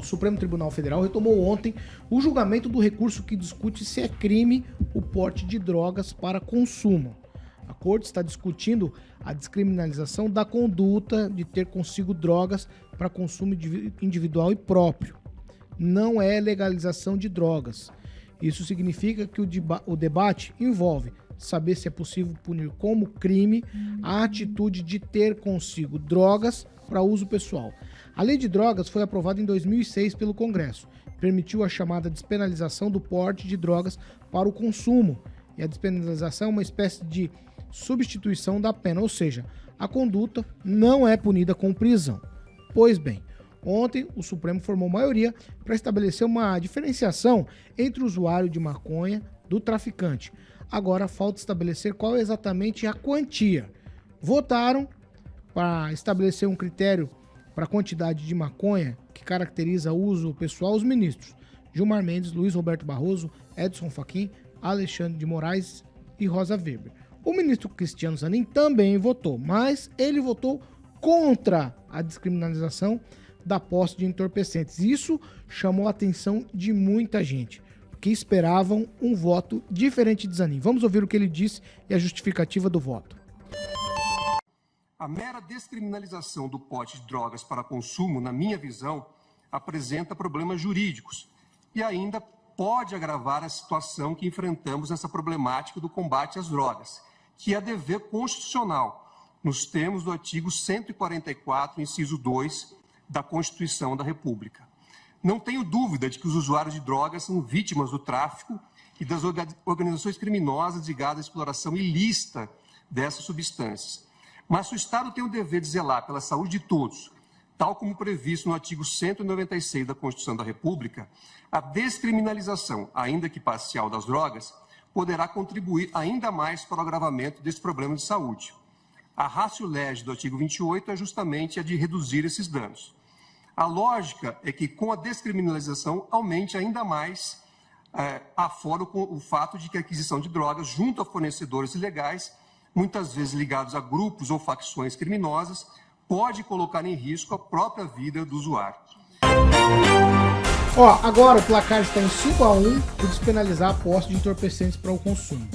Supremo Tribunal Federal retomou ontem o julgamento do recurso que discute se é crime o porte de drogas para consumo. A Corte está discutindo a descriminalização da conduta de ter consigo drogas para consumo individual e próprio. Não é legalização de drogas. Isso significa que o debate envolve saber se é possível punir como crime a atitude de ter consigo drogas para uso pessoal. A Lei de Drogas foi aprovada em 2006 pelo Congresso. Permitiu a chamada despenalização do porte de drogas para o consumo. E a despenalização é uma espécie de substituição da pena, ou seja, a conduta não é punida com prisão. Pois bem, ontem o Supremo formou maioria para estabelecer uma diferenciação entre o usuário de maconha do traficante. Agora falta estabelecer qual é exatamente a quantia. Votaram para estabelecer um critério para a quantidade de maconha que caracteriza o uso pessoal os ministros Gilmar Mendes, Luiz Roberto Barroso, Edson Fachin, Alexandre de Moraes e Rosa Weber. O ministro Cristiano Zanin também votou, mas ele votou contra a descriminalização da posse de entorpecentes. Isso chamou a atenção de muita gente, que esperavam um voto diferente de Zanin. Vamos ouvir o que ele disse e a justificativa do voto. A mera descriminalização do porte de drogas para consumo, na minha visão, apresenta problemas jurídicos e ainda pode agravar a situação que enfrentamos nessa problemática do combate às drogas, que é dever constitucional, nos termos do artigo 144, inciso 2, da Constituição da República. Não tenho dúvida de que os usuários de drogas são vítimas do tráfico e das organizações criminosas ligadas à exploração ilícita dessas substâncias. Mas o Estado tem o dever de zelar pela saúde de todos, tal como previsto no artigo 196 da Constituição da República. A descriminalização, ainda que parcial, das drogas poderá contribuir ainda mais para o agravamento desse problema de saúde. A ratio legis do artigo 28 é justamente a de reduzir esses danos. A lógica é que, com a descriminalização, aumente ainda mais afora o fato de que a aquisição de drogas junto a fornecedores ilegais, muitas vezes ligados a grupos ou facções criminosas, pode colocar em risco a própria vida do usuário. Agora o placar está em 5-1 por despenalizar a posse de entorpecentes para o consumo.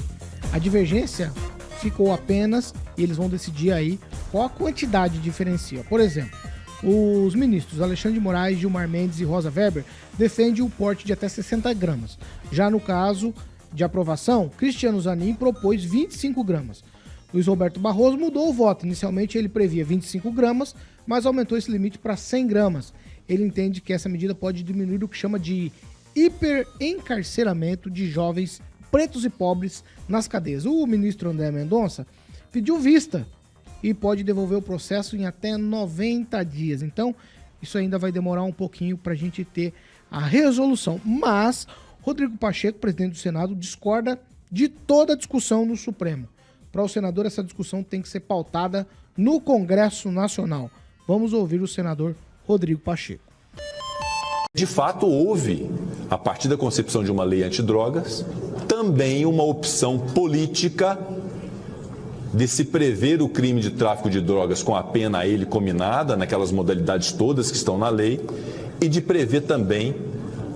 A divergência ficou apenas, e eles vão decidir aí qual a quantidade diferencia. Por exemplo, os ministros Alexandre de Moraes, Gilmar Mendes e Rosa Weber defendem o porte de até 60 gramas. Já no caso de aprovação, Cristiano Zanin propôs 25 gramas. Luiz Roberto Barroso mudou o voto. Inicialmente ele previa 25 gramas, mas aumentou esse limite para 100 gramas. Ele entende que essa medida pode diminuir o que chama de hiperencarceramento de jovens pretos e pobres nas cadeias. O ministro André Mendonça pediu vista e pode devolver o processo em até 90 dias. Então, isso ainda vai demorar um pouquinho para a gente ter a resolução. Mas, Rodrigo Pacheco, presidente do Senado, discorda de toda a discussão no Supremo. Para o senador, essa discussão tem que ser pautada no Congresso Nacional. Vamos ouvir o senador Rodrigo Pacheco. De fato, houve, a partir da concepção de uma lei antidrogas, também uma opção política de se prever o crime de tráfico de drogas com a pena a ele cominada, naquelas modalidades todas que estão na lei, e de prever também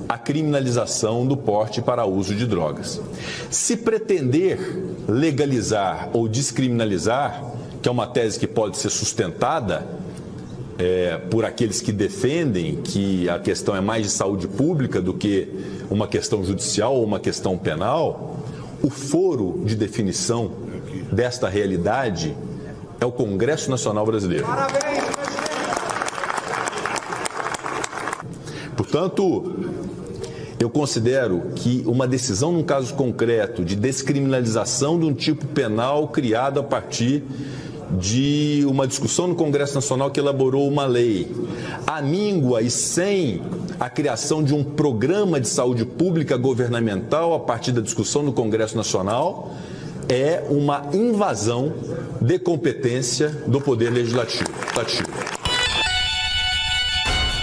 a criminalização do porte para uso de drogas. Se pretender legalizar ou descriminalizar, que é uma tese que pode ser sustentada por aqueles que defendem que a questão é mais de saúde pública do que uma questão judicial ou uma questão penal, o foro de definição desta realidade é o Congresso Nacional Brasileiro. Parabéns, portanto, eu considero que uma decisão num caso concreto de descriminalização de um tipo penal criado a partir de uma discussão no Congresso Nacional que elaborou uma lei, à míngua e sem a criação de um programa de saúde pública governamental a partir da discussão no Congresso Nacional, é uma invasão de competência do Poder Legislativo.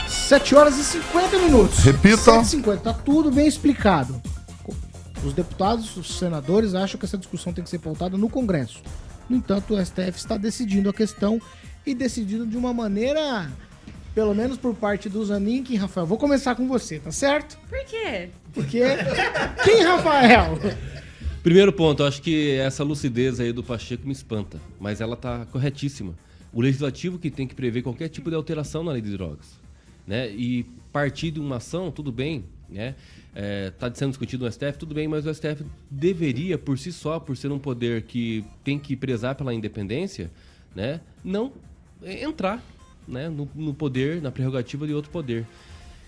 7 horas e 50 minutos. Repita. 7h50, tá tudo bem explicado. Os deputados, os senadores acham que essa discussão tem que ser pautada no Congresso. No entanto, o STF está decidindo a questão e decidindo de uma maneira pelo menos por parte do Zanin, Kim Rafael. Vou começar com você, tá certo? Por quê? Porque Kim Rafael. Primeiro ponto, eu acho que essa lucidez aí do Pacheco me espanta, mas ela tá corretíssima. O legislativo que tem que prever qualquer tipo de alteração na lei de drogas, né? E partir de uma ação, tudo bem, né? Tá sendo discutido no STF, tudo bem, mas o STF deveria, por si só, por ser um poder que tem que prezar pela independência, né? Não entrar, né? no poder, na prerrogativa de outro poder.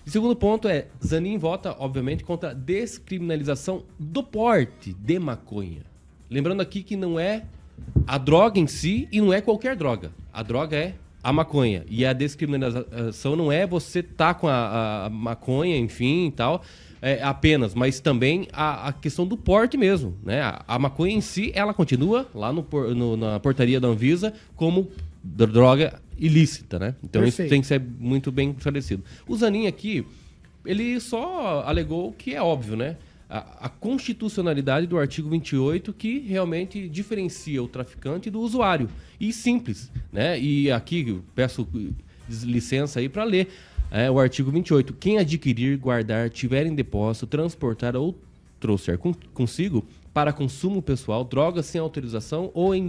E segundo ponto Zanin vota, obviamente, contra a descriminalização do porte de maconha. Lembrando aqui que não é a droga em si e não é qualquer droga. A droga é a maconha. E a descriminalização não é você tá com a maconha, enfim, e tal, apenas, mas também a questão do porte mesmo, né? A maconha em si, ela continua lá na portaria da Anvisa como droga ilícita, né? Então Perfeito. Isso tem que ser muito bem esclarecido. O Zanin aqui, ele só alegou que é óbvio, né? A constitucionalidade do artigo 28 que realmente diferencia o traficante do usuário. E simples, né? E aqui eu peço licença aí para ler o artigo 28. Quem adquirir, guardar, tiver em depósito, transportar ou trouxer consigo para consumo pessoal, drogas sem autorização ou em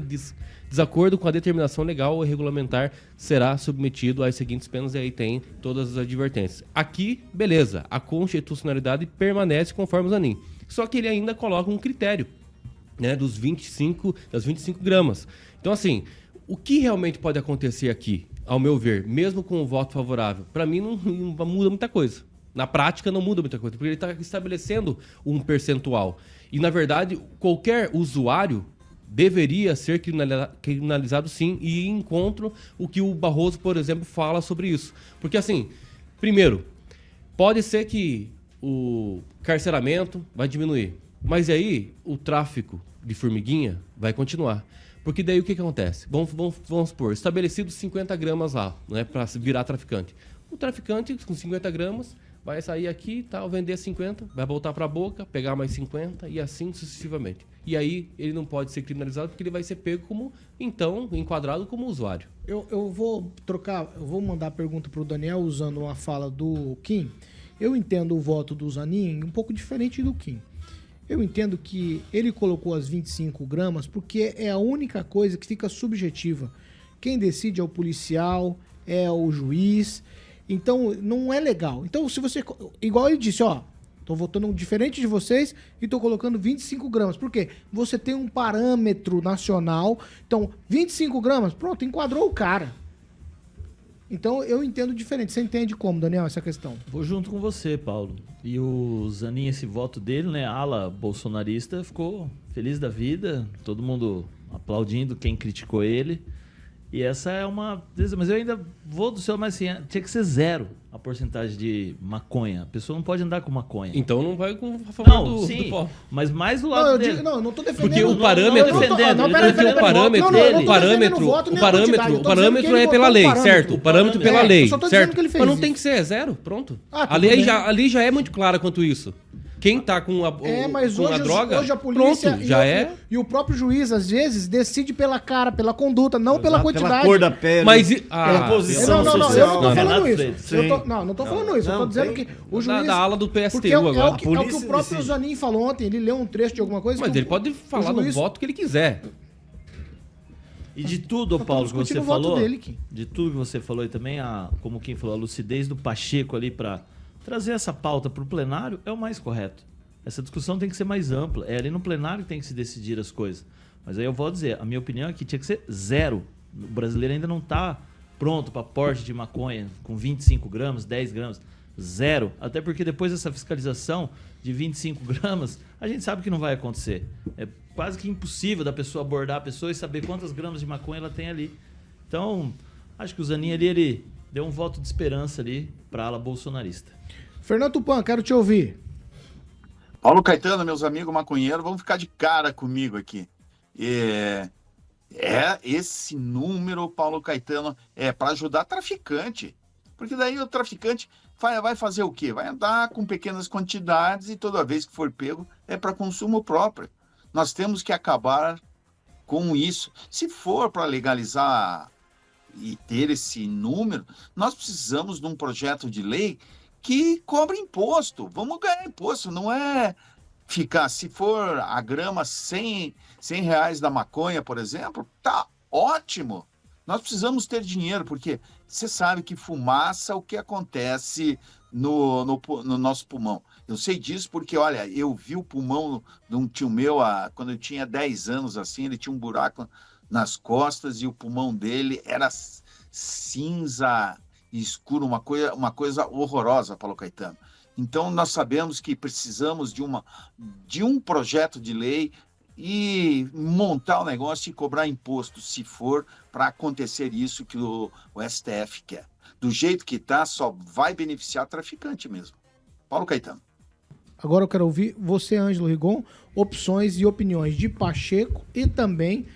desacordo com a determinação legal ou regulamentar, será submetido às seguintes penas, e aí tem todas as advertências. Aqui, beleza, a constitucionalidade permanece conforme o Zanin. Só que ele ainda coloca um critério, né, das 25 gramas. Então, assim, o que realmente pode acontecer aqui, ao meu ver, mesmo com o voto favorável, para mim não muda muita coisa. Na prática não muda muita coisa, porque ele está estabelecendo um percentual. E, na verdade, qualquer usuário deveria ser criminalizado sim, e encontro o que o Barroso, por exemplo, fala sobre isso. Porque, assim, primeiro, pode ser que o carceramento vai diminuir, mas aí o tráfico de formiguinha vai continuar. Porque daí o que acontece? Vamos supor, estabelecido 50 gramas lá, né, para virar traficante. O traficante com 50 gramas vai sair aqui, tal, vender 50, vai voltar para a boca, pegar mais 50 e assim sucessivamente. E aí ele não pode ser criminalizado porque ele vai ser pego como, então, enquadrado como usuário. Eu vou mandar a pergunta pro Daniel usando uma fala do Kim. Eu entendo o voto do Zanin um pouco diferente do Kim. Eu entendo que ele colocou as 25 gramas porque é a única coisa que fica subjetiva. Quem decide é o policial, é o juiz. Então, não é legal. Então, se você... Igual ele disse, ó, tô votando diferente de vocês e tô colocando 25 gramas. Por quê? Você tem um parâmetro nacional. Então, 25 gramas, pronto, enquadrou o cara. Então, eu entendo diferente. Você entende como, Daniel, essa questão? Vou junto com você, Paulo. E o Zanin, esse voto dele, né, ala bolsonarista, ficou feliz da vida. Todo mundo aplaudindo quem criticou ele. E essa é uma... Mas eu ainda vou do céu, mas assim, tinha que ser 0 a porcentagem de maconha. A pessoa não pode andar com maconha. Então não vai a favor não, do sim, pó. mas mais do lado dele. Eu não tô defendendo. Porque o parâmetro... O parâmetro é pela lei, certo? O parâmetro pela lei, certo? Mas não tem que ser 0, pronto. Ali já é muito clara quanto isso. Quem tá com a droga, hoje a polícia pronto, já é. E o próprio juiz, às vezes, decide pela cara, pela conduta, não pela quantidade. Pela cor da pele. Mas pela posição eu não social. tô falando isso. Não tô falando isso. Eu tô dizendo que o juiz... Da ala do PSTU porque agora. É o que o próprio Zanin falou ontem. Ele leu um trecho de alguma coisa. Mas ele pode falar do voto que ele quiser. E de tudo, Paulo, que você falou, dele, de tudo que você falou e também, como quem falou, a lucidez do Pacheco ali para trazer essa pauta para o plenário é o mais correto. Essa discussão tem que ser mais ampla. É ali no plenário que tem que se decidir as coisas. Mas aí eu vou dizer, a minha opinião é que tinha que ser 0. O brasileiro ainda não está pronto para porte de maconha com 25 gramas, 10 gramas. 0. Até porque depois dessa fiscalização de 25 gramas, a gente sabe que não vai acontecer. É quase que impossível da pessoa abordar a pessoa e saber quantas gramas de maconha ela tem ali. Então, acho que o Zanin ali, ele deu um voto de esperança ali para a ala bolsonarista. Fernando Tupan, quero te ouvir. Paulo Caetano, meus amigos maconheiros, vão ficar de cara comigo aqui. Esse número, Paulo Caetano, é para ajudar traficante. Porque daí o traficante vai fazer o quê? Vai andar com pequenas quantidades e toda vez que for pego é para consumo próprio. Nós temos que acabar com isso. Se for para legalizar e ter esse número, nós precisamos de um projeto de lei que cobre imposto. Vamos ganhar imposto, não é ficar, se for a grama R$ 100 reais da maconha, por exemplo, tá ótimo. Nós precisamos ter dinheiro, porque você sabe que fumaça, o que acontece no nosso pulmão. Eu sei disso porque, olha, eu vi o pulmão de um tio meu, quando eu tinha 10 anos, assim, ele tinha um buraco nas costas e o pulmão dele era cinza escuro, uma coisa horrorosa, Paulo Caetano. Então, nós sabemos que precisamos de um projeto de lei e montar o negócio e cobrar imposto, se for para acontecer isso que o STF quer. Do jeito que está, só vai beneficiar traficante mesmo. Paulo Caetano. Agora eu quero ouvir você, Ângelo Rigon, opções e opiniões de Pacheco e também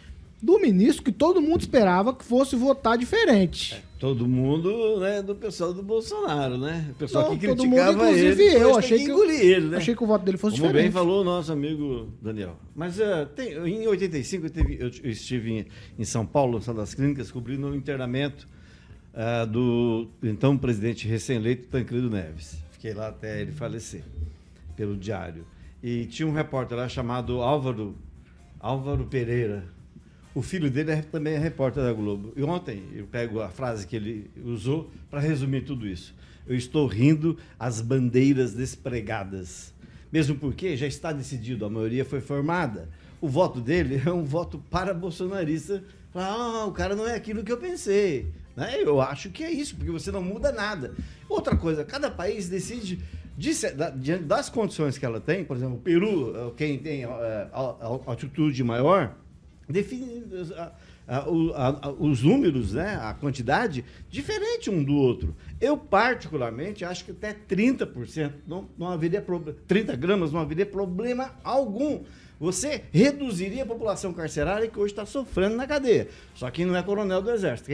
do ministro que todo mundo esperava que fosse votar diferente. Todo mundo, né, do pessoal do Bolsonaro, né? O pessoal que todo criticava mundo, inclusive ele, eu achei que engolir ele, né? achei que o voto dele fosse Como diferente. bem falou o nosso amigo Daniel. Mas em 85 eu estive em São Paulo, na das Clínicas, cobrindo o internamento do então presidente recém-eleito Tancredo Neves. Fiquei lá até ele falecer, pelo diário. E tinha um repórter lá chamado Álvaro Pereira. O filho dele também é repórter da Globo. E ontem eu pego a frase que ele usou para resumir tudo isso. Eu estou rindo às bandeiras despregadas. Mesmo porque já está decidido, a maioria foi formada. O voto dele é um voto para bolsonarista. O cara não é aquilo que eu pensei. Né? Eu acho que é isso, porque você não muda nada. Outra coisa, cada país decide, diante das condições que ela tem, por exemplo, o Peru, quem tem altitude maior, define os números, né, a quantidade, diferente um do outro. Eu, particularmente, acho que até 30% não haveria 30 gramas não haveria problema algum. Você reduziria a população carcerária que hoje está sofrendo na cadeia. Só que não é coronel do Exército.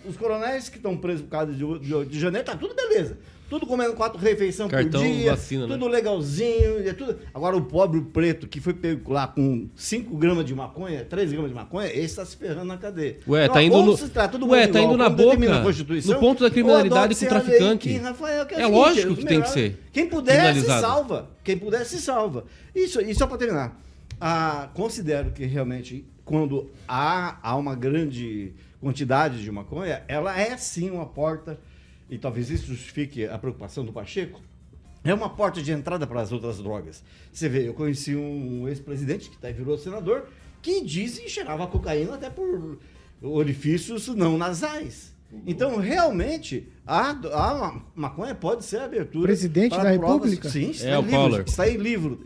Os coronéis que estão presos por causa de janeiro, tá tudo beleza. Tudo comendo 4 refeições por dia, vacina, tudo né? legalzinho. Tudo. Agora, o pobre preto que foi pego lá com 5 gramas de maconha, 3 gramas de maconha, esse está se ferrando na cadeia. Ué, então, tá indo no... tá indo na boca, no ponto da criminalidade com o traficante. Rafael, é lógico que tem que ser. Quem puder se salva. Quem puder se salva. E só para terminar, considero que realmente quando há uma grande quantidade de maconha, ela é sim uma porta, e talvez isso justifique a preocupação do Pacheco, é uma porta de entrada para as outras drogas. Você vê, eu conheci um ex-presidente que virou senador, que dizem que cheirava cocaína até por orifícios não nasais. Então, realmente, a maconha pode ser a abertura. Presidente da República? Sim, o Collor. Está em livro,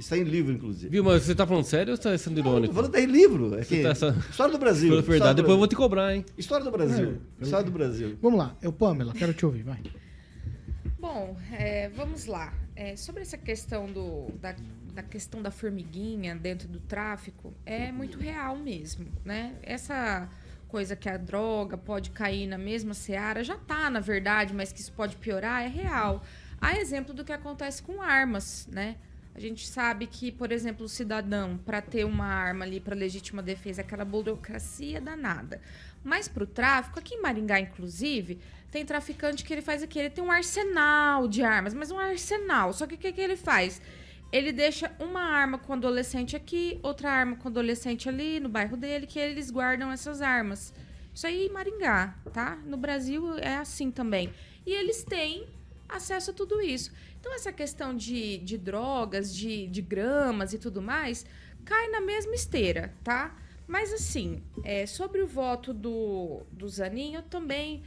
inclusive. Viu, mas você tá falando sério ou você tá sendo irônico? Estou falando, está em livro. História do Brasil. Pela verdade, depois eu vou te cobrar, hein? História do Brasil. História do Brasil. Vamos lá, Pamela, quero te ouvir, vai. Bom, vamos lá. Sobre essa questão da questão da formiguinha dentro do tráfico, é muito real mesmo, né? Essa coisa que a droga pode cair na mesma seara, já tá, na verdade, mas que isso pode piorar, é real. Há exemplo do que acontece com armas, né? A gente sabe que, por exemplo, o cidadão, para ter uma arma ali para legítima defesa, é aquela burocracia danada. Mas para o tráfico, aqui em Maringá, inclusive, tem traficante que ele faz aqui, ele tem um arsenal de armas, mas um arsenal. Só que o que ele faz? Ele deixa uma arma com o adolescente aqui, outra arma com o adolescente ali, no bairro dele, que eles guardam essas armas. Isso aí em Maringá, tá? No Brasil é assim também. E eles têm acesso a tudo isso. Então, essa questão de drogas, de gramas e tudo mais, cai na mesma esteira, tá? Mas, assim, sobre o voto do Zanin, eu também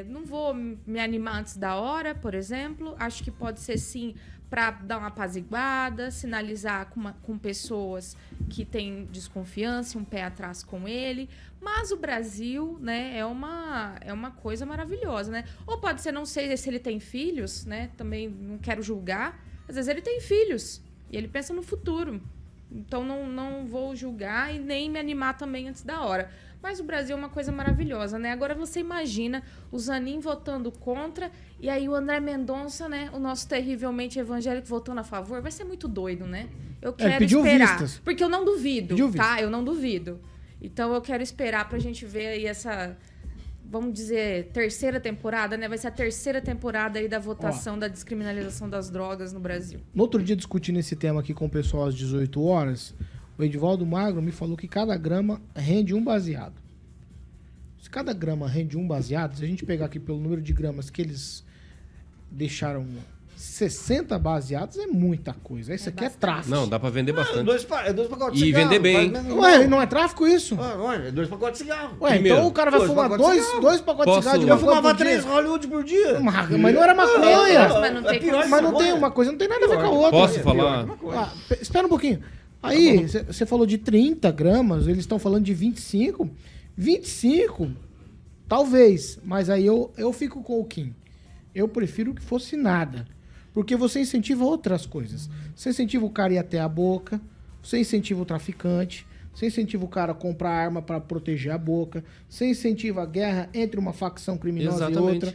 não vou me animar antes da hora, por exemplo. Acho que pode ser, sim, para dar uma apaziguada, sinalizar com pessoas que têm desconfiança, um pé atrás com ele. Mas o Brasil, né, é uma coisa maravilhosa, né? Ou pode ser, não sei se ele tem filhos, né? Também não quero julgar. Às vezes ele tem filhos e ele pensa no futuro. Então não vou julgar e nem me animar também antes da hora. Mas o Brasil é uma coisa maravilhosa, né? Agora você imagina o Zanin votando contra e aí o André Mendonça, né? O nosso terrivelmente evangélico votando a favor. Vai ser muito doido, né? Eu quero esperar. Vistas. Porque eu não duvido, Pediu tá? Eu não duvido. Então eu quero esperar pra gente ver aí vamos dizer, terceira temporada, né? Vai ser a terceira temporada aí da votação da descriminalização das drogas no Brasil. No outro dia, discutindo esse tema aqui com o pessoal às 18 horas, o Edivaldo Magro me falou que cada grama rende um baseado. Se cada grama rende um baseado, se a gente pegar aqui pelo número de gramas que eles deixaram 60 baseados, é muita coisa. Isso aqui é tráfico. Não, dá pra vender bastante. Dois pacotes de E cigarro. vender bem. Ué, não é tráfico isso? Ué, 2 pacotes de cigarro. Ué, Primeiro, então o cara vai dois fumar pacotes de dois cigarro. pacotes de cigarro de Posso- Eu maconha fumava por dia. 3 Hollywood por dia. Mas não era maconha. Mas não tem pior, Mas não maconha. tem uma coisa, não tem nada a ver com a outra. Posso falar? Ah, espera um pouquinho. Aí, você falou de 30 gramas, eles estão falando de 25. 25, talvez, mas aí eu fico com o Kim. Eu prefiro que fosse nada. Porque você incentiva outras coisas. Você incentiva o cara a ir até a boca, você incentiva o traficante, você incentiva o cara a comprar arma para proteger a boca, você incentiva a guerra entre uma facção criminosa e outra.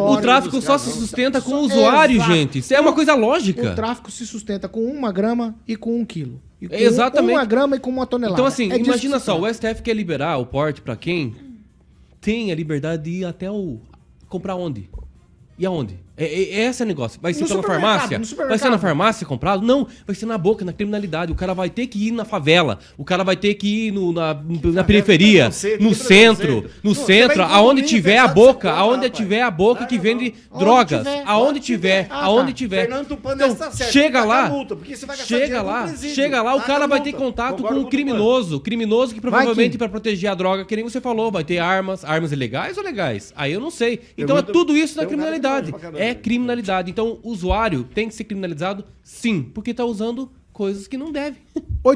O tráfico só se sustenta com o usuário, Exato. gente. Isso é uma coisa lógica. O tráfico se sustenta com 1 grama e com 1 quilo. E com Exatamente. 1 grama e com 1 tonelada. Então, assim, É disso imagina que se só, trata. o STF quer liberar o porte pra quem tem a liberdade de ir até o... Comprar onde? E aonde? Esse é o negócio. Vai ser No pela supermercado, farmácia? no Vai supermercado. ser na farmácia comprado? Não, vai ser na boca, na criminalidade. O cara vai ter que ir na favela. O cara vai ter que ir na periferia, no centro, aonde tiver a boca, aonde tiver a boca que vende drogas. tiver, Aonde tiver, Ah, aonde tá. tiver. Fernando Tupan Então, está certo. chega Taca lá, a multa, porque você vai gastar chega dinheiro lá, com presídio. chega lá, o Taca cara a vai multa. ter contato Concordo com com o o Tupan. criminoso que provavelmente Kim. para proteger a droga, que nem você falou, vai ter armas ilegais ou legais? Aí eu não sei. Então é muito- tudo isso na tem um cara que criminalidade. manja pra caramba. É criminalidade. Então o usuário tem que ser criminalizado, sim, porque tá usando coisas que não deve.